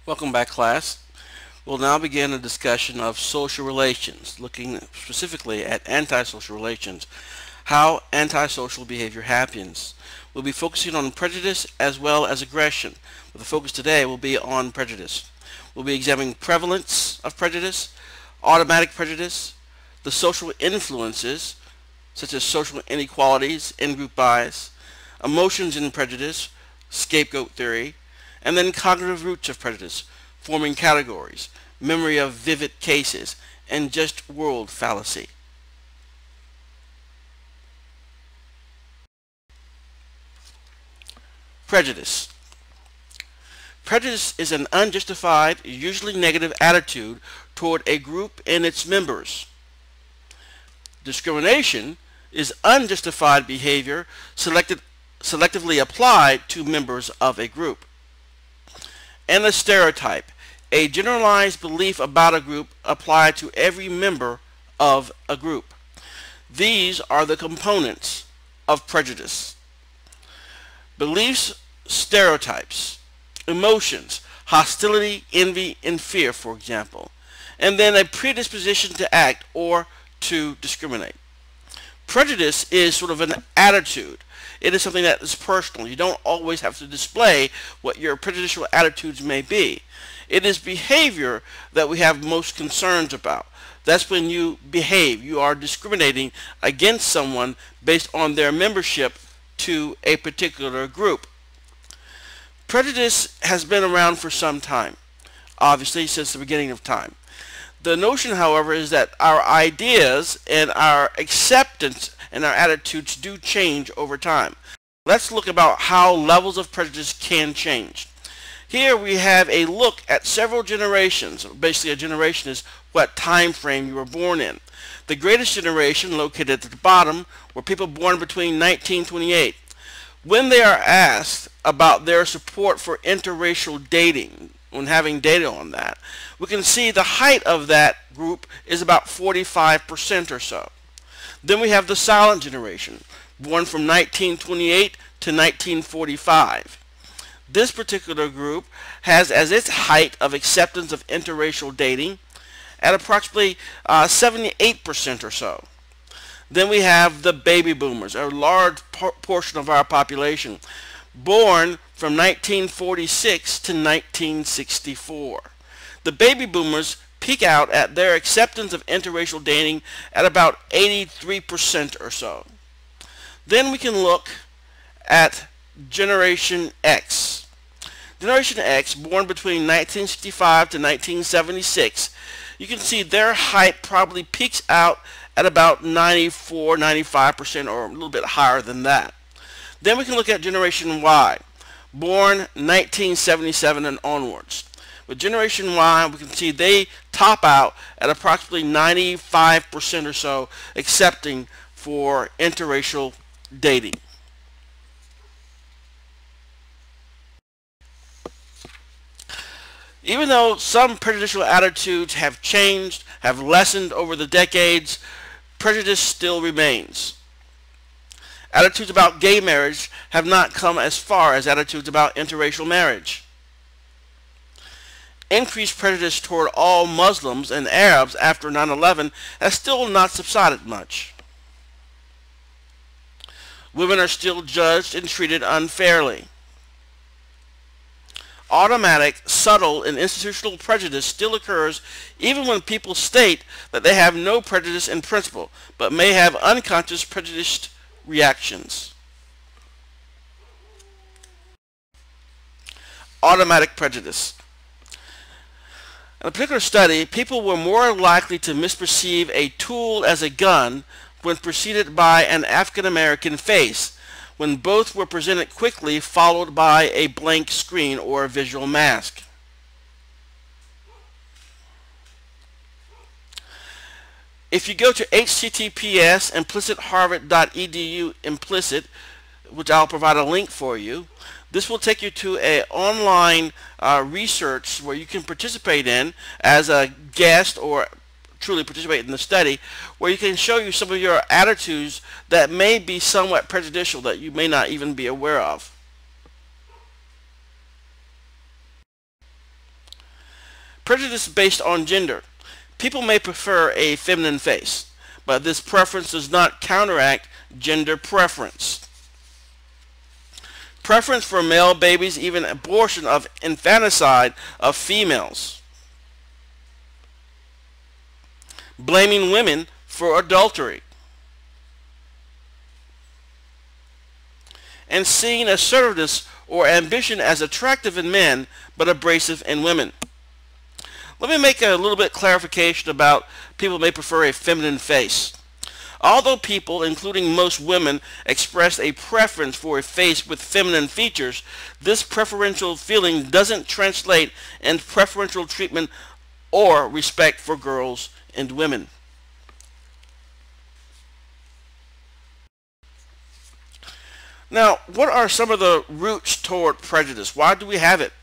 Welcome back, class. We'll now begin a discussion of social relations, looking specifically at antisocial relations, how antisocial behavior happens. We'll be focusing on prejudice as well as aggression, but the focus today will be on prejudice. We'll be examining prevalence of prejudice, automatic prejudice, the social influences, such as social inequalities, in-group bias, emotions in prejudice, scapegoat theory, and then cognitive roots of prejudice, forming categories, memory of vivid cases, and just world fallacy. Prejudice. Prejudice is an unjustified, usually negative attitude toward a group and its members. Discrimination is unjustified behavior selectively applied to members of a group. And a stereotype, a generalized belief about a group applied to every member of a group. These are the components of prejudice. Beliefs, stereotypes, emotions, hostility, envy, and fear, for example, and then a predisposition to act or to discriminate. Prejudice is sort of an attitude. It is something that is personal. You don't always have to display what your prejudicial attitudes may be. It is behavior that we have most concerns about. That's when you behave. You are discriminating against someone based on their membership to a particular group. Prejudice has been around for some time, obviously since the beginning of time. The notion, however, is that our ideas and our acceptance and our attitudes do change over time. Let's look about how levels of prejudice can change. Here we have a look at several generations. Basically, a generation is what time frame you were born in. The greatest generation, located at the bottom, were people born between 1928. When they are asked about their support for interracial dating, when having data on that, we can see the height of that group is about 45% or so. Then we have the silent generation, born from 1928 to 1945. This particular group has as its height of acceptance of interracial dating at approximately 78% or so. Then we have the baby boomers, a large portion of our population, born from 1946 to 1964. The baby boomers peak out at their acceptance of interracial dating at about 83% or so. Then we can look at Generation X. Generation X, born between 1965 to 1976, you can see their height probably peaks out at about 94, 95% or a little bit higher than that. Then we can look at Generation Y, born 1977 and onwards. With Generation Y, we can see they top out at approximately 95% or so accepting for interracial dating. Even though some prejudicial attitudes have changed, have lessened over the decades, prejudice still remains. Attitudes about gay marriage have not come as far as attitudes about interracial marriage. Increased prejudice toward all Muslims and Arabs after 9/11 has still not subsided much. Women are still judged and treated unfairly. Automatic, subtle, and institutional prejudice still occurs even when people state that they have no prejudice in principle, but may have unconscious prejudiced reactions. Automatic prejudice. In a particular study, people were more likely to misperceive a tool as a gun when preceded by an African American face, when both were presented quickly followed by a blank screen or a visual mask. If you go to https implicitharvard.edu implicit, which I'll provide a link for you, this will take you to an online research where you can participate in as a guest or truly participate in the study, where you can show you some of your attitudes that may be somewhat prejudicial that you may not even be aware of. Prejudice based on gender. People may prefer a feminine face, but this preference does not counteract gender preference. Preference for male babies, even abortion of infanticide of females. Blaming women for adultery. And seeing assertiveness or ambition as attractive in men but abrasive in women. Let me make a little bit clarification about people may prefer a feminine face. Although people, including most women, express a preference for a face with feminine features, this preferential feeling doesn't translate into preferential treatment or respect for girls and women. Now, what are some of the roots toward prejudice? Why do we have it?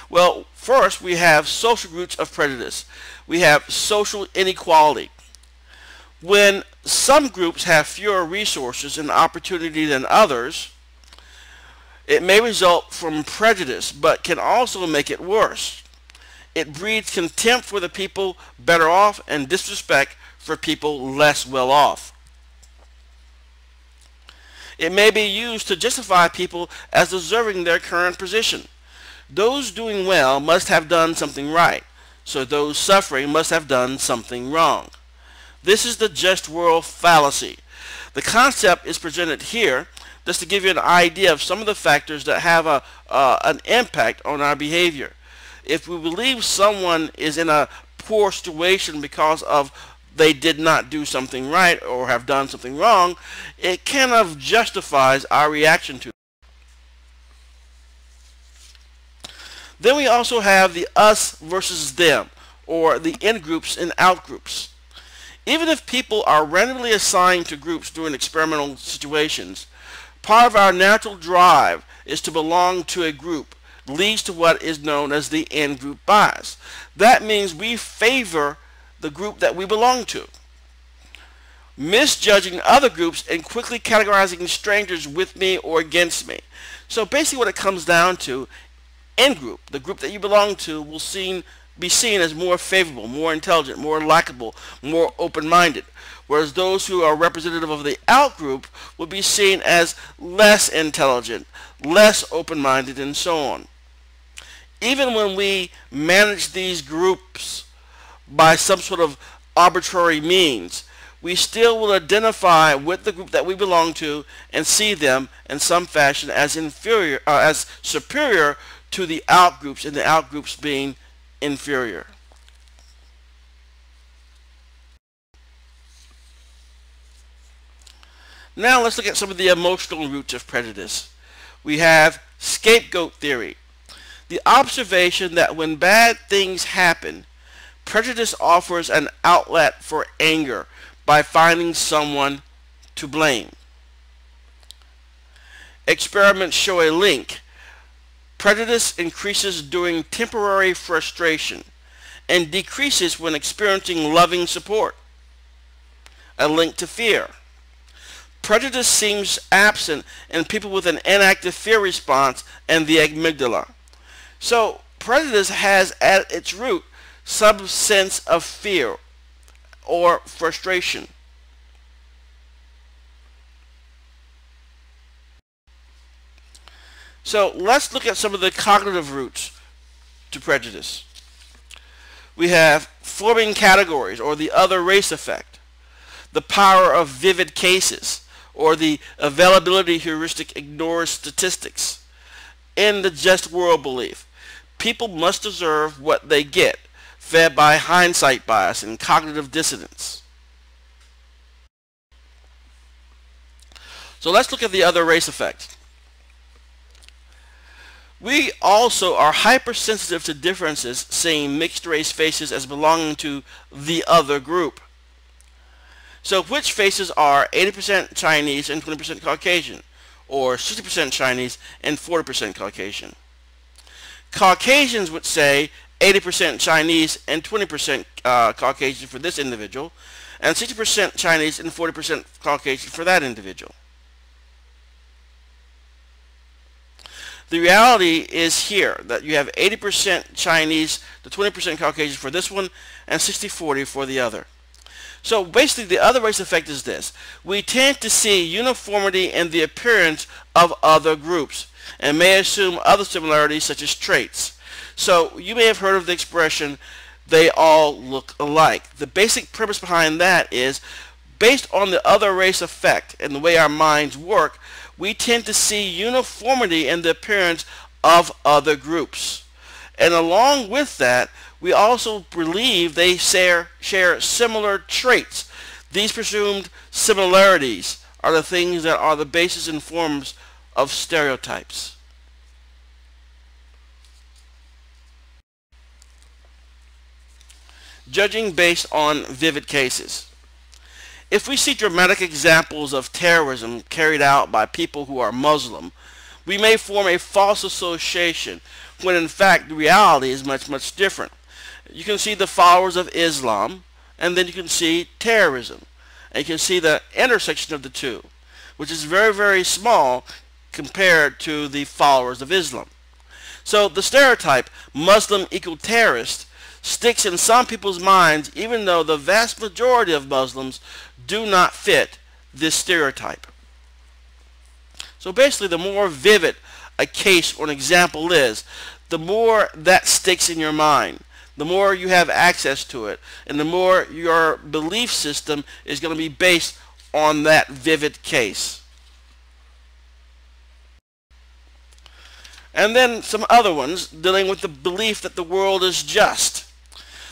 Well, first we have social roots of prejudice. We have social inequality. When some groups have fewer resources and opportunity than others, it may result from prejudice, but can also make it worse. It breeds contempt for the people better off and disrespect for people less well off. It may be used to justify people as deserving their current position. Those doing well must have done something right, so those suffering must have done something wrong. This is the just world fallacy. The concept is presented here just to give you an idea of some of the factors that have an impact on our behavior. If we believe someone is in a poor situation because of they did not do something right or have done something wrong, it kind of justifies our reaction to it. Then we also have the us versus them, or the in-groups and out-groups. Even if people are randomly assigned to groups during experimental situations, part of our natural drive is to belong to a group, leads to what is known as the in-group bias. That means we favor the group that we belong to, misjudging other groups and quickly categorizing strangers with me or against me. So basically what it comes down to, in-group, the group that you belong to, will be seen as more favorable, more intelligent, more likable, more open-minded, whereas those who are representative of the out-group will be seen as less intelligent, less open-minded, and so on. Even when we manage these groups by some sort of arbitrary means, we still will identify with the group that we belong to and see them in some fashion as inferior, as superior to the out-groups, and the out-groups being inferior. Now let's look at some of the emotional roots of prejudice. We have scapegoat theory. The observation that when bad things happen, prejudice offers an outlet for anger by finding someone to blame. Experiments show a link. Prejudice increases during temporary frustration and decreases when experiencing loving support. A link to fear. Prejudice seems absent in people with an inactive fear response and the amygdala. So prejudice has at its root some sense of fear or frustration. So let's look at some of the cognitive roots to prejudice. We have forming categories, or the other race effect, the power of vivid cases, or the availability heuristic ignores statistics. In the just world belief, people must deserve what they get, fed by hindsight bias and cognitive dissonance. So let's look at the other race effect. We also are hypersensitive to differences, seeing mixed race faces as belonging to the other group. So which faces are 80% Chinese and 20% Caucasian, or 60% Chinese and 40% Caucasian? Caucasians would say 80% Chinese and 20% Caucasian for this individual, and 60% Chinese and 40% Caucasian for that individual. The reality is here that you have 80% Chinese to 20% Caucasian for this one and 60-40 for the other. So basically the other race effect is this. We tend to see uniformity in the appearance of other groups and may assume other similarities such as traits. So you may have heard of the expression, they all look alike. The basic premise behind that is, based on the other race effect and the way our minds work, we tend to see uniformity in the appearance of other groups. And along with that, we also believe they share similar traits. These presumed similarities are the things that are the basis and forms of stereotypes. Judging based on vivid cases. If we see dramatic examples of terrorism carried out by people who are Muslim, we may form a false association when in fact the reality is much different. You can see the followers of Islam, and then you can see terrorism, and you can see the intersection of the two, which is very small compared to the followers of Islam. So the stereotype Muslim equal terrorist sticks in some people's minds, even though the vast majority of Muslims do not fit this stereotype. So basically, the more vivid a case or an example is, the more that sticks in your mind, the more you have access to it, and the more your belief system is going to be based on that vivid case. And then some other ones dealing with the belief that the world is just.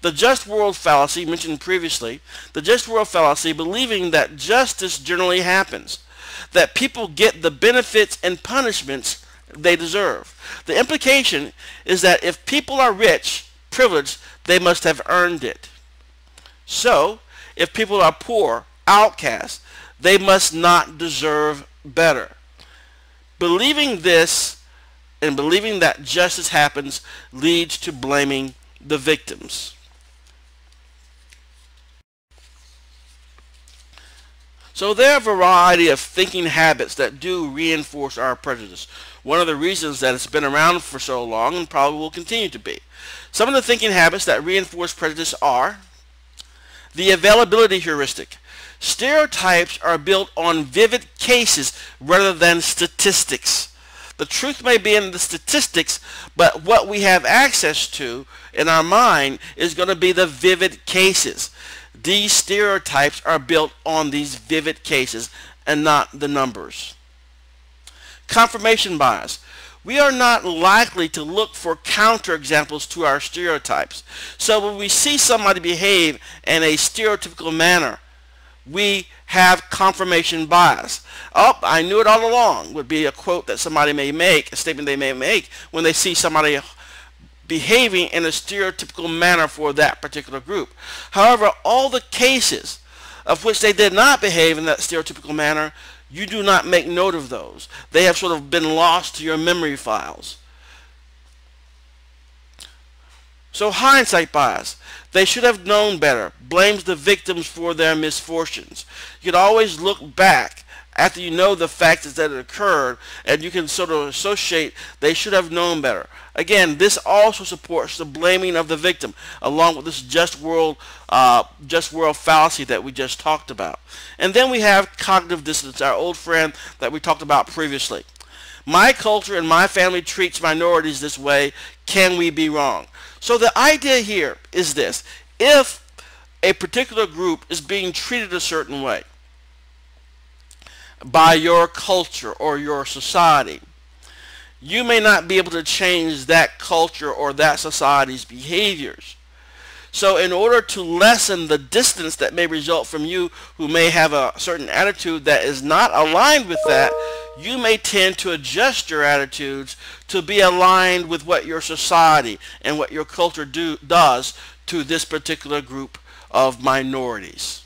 The just world fallacy mentioned previously, the just world fallacy believing that justice generally happens, that people get the benefits and punishments they deserve. The implication is that if people are rich, privileged, they must have earned it. So, if people are poor, outcasts, they must not deserve better. Believing this and believing that justice happens leads to blaming the victims. So there are a variety of thinking habits that do reinforce our prejudice. One of the reasons that it's been around for so long and probably will continue to be. Some of the thinking habits that reinforce prejudice are the availability heuristic. Stereotypes are built on vivid cases rather than statistics. The truth may be in the statistics, but what we have access to in our mind is going to be the vivid cases. These stereotypes are built on these vivid cases and not the numbers. Confirmation bias. We are not likely to look for counterexamples to our stereotypes. So when we see somebody behave in a stereotypical manner, we have confirmation bias. Oh, I knew it all along would be a quote that somebody may make, a statement they may make when they see somebody behaving in a stereotypical manner for that particular group. However, all the cases of which they did not behave in that stereotypical manner, you do not make note of those. They have sort of been lost to your memory files. So hindsight bias. They should have known better. Blames the victims for their misfortunes. You can always look back after you know the facts that it occurred, and you can sort of associate they should have known better. Again, this also supports the blaming of the victim, along with this just world fallacy that we just talked about. And then we have cognitive dissonance, our old friend that we talked about previously. My culture and my family treats minorities this way. Can we be wrong? So the idea here is this. If a particular group is being treated a certain way by your culture or your society, you may not be able to change that culture or that society's behaviors. So in order to lessen the distance that may result from you who may have a certain attitude that is not aligned with that, you may tend to adjust your attitudes to be aligned with what your society and what your culture does to this particular group of minorities.